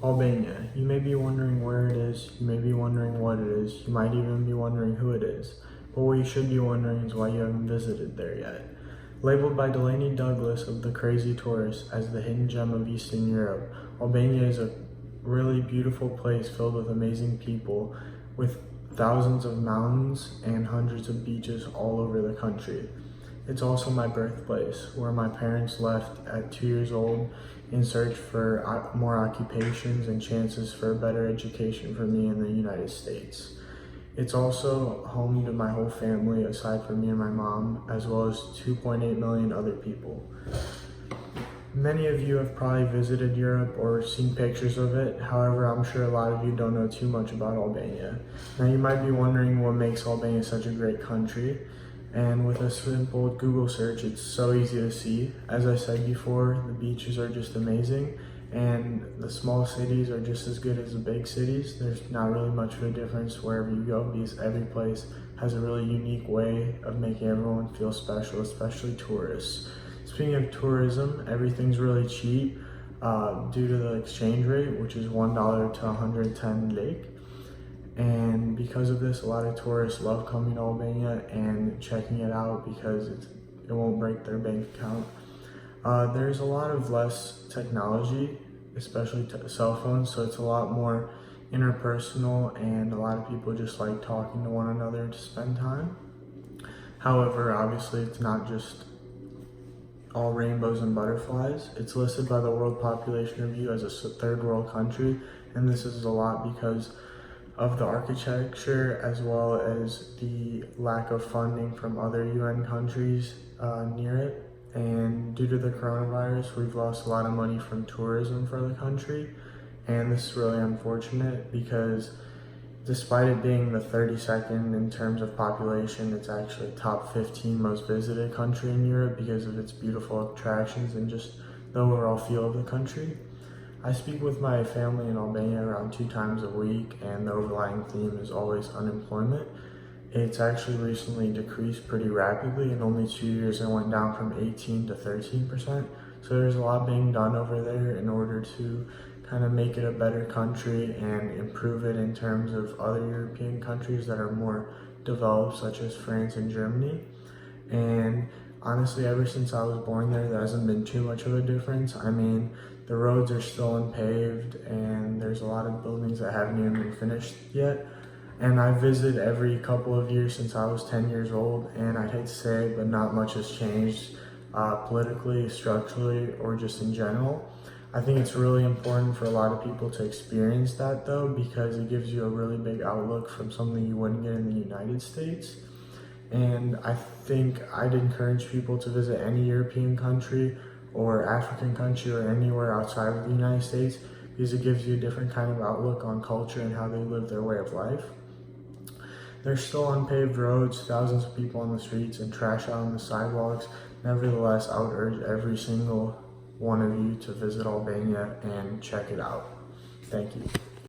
Albania. You may be wondering where it is, you may be wondering what it is, you might even be wondering who it is. But what you should be wondering is why you haven't visited there yet. Labeled by Delaney Douglas of The Crazy Tourist as the hidden gem of Eastern Europe, Albania is a really beautiful place filled with amazing people, with thousands of mountains and hundreds of beaches all over the country. It's also my birthplace, where my parents left at 2 years old in search for more occupations and chances for a better education for me in the United States. It's also home to my whole family, aside from me and my mom, as well as 2.8 million other people. Many of you have probably visited Europe or seen pictures of it. However, I'm sure a lot of you don't know too much about Albania. Now, you might be wondering what makes Albania such a great country. And with a simple Google search, it's so easy to see. As I said before, the beaches are just amazing, and the small cities are just as good as the big cities. There's not really much of a difference wherever you go, because every place has a really unique way of making everyone feel special, especially tourists. Speaking of tourism, everything's really cheap due to the exchange rate, which is $1 to 110 lek. And because of this, a lot of tourists love coming to Albania and checking it out because it won't break their bank account. There's a lot of less technology, especially cell phones, so it's a lot more interpersonal, and a lot of people just like talking to one another to spend time. However, obviously it's not just all rainbows and butterflies. It's listed by the World Population Review as a third world country, and this is a lot because of the architecture as well as the lack of funding from other UN countries near it. And due to the coronavirus, we've lost a lot of money from tourism for the country, and this is really unfortunate because despite it being the 32nd in terms of population, it's actually top 15 most visited country in Europe because of its beautiful attractions and just the overall feel of the country. I speak with my family in Albania around 2 times a week, and the overlying theme is always unemployment. It's actually recently decreased pretty rapidly. In only 2 years, it went down from 18 to 13%. So there's a lot being done over there in order to kind of make it a better country and improve it in terms of other European countries that are more developed, such as France and Germany. And honestly, ever since I was born there hasn't been too much of a difference. I mean, the roads are still unpaved, and there's a lot of buildings that haven't even been finished yet. And I visit every couple of years since I was 10 years old, and I'd hate to say it, but not much has changed politically, structurally, or just in general. I think it's really important for a lot of people to experience that though, because it gives you a really big outlook from something you wouldn't get in the United States. And I think I'd encourage people to visit any European country or African country or anywhere outside of the United States, because it gives you a different kind of outlook on culture and how they live their way of life. There's still unpaved roads, thousands of people on the streets, and trash out on the sidewalks. Nevertheless, I would urge every single one of you to visit Albania and check it out. Thank you.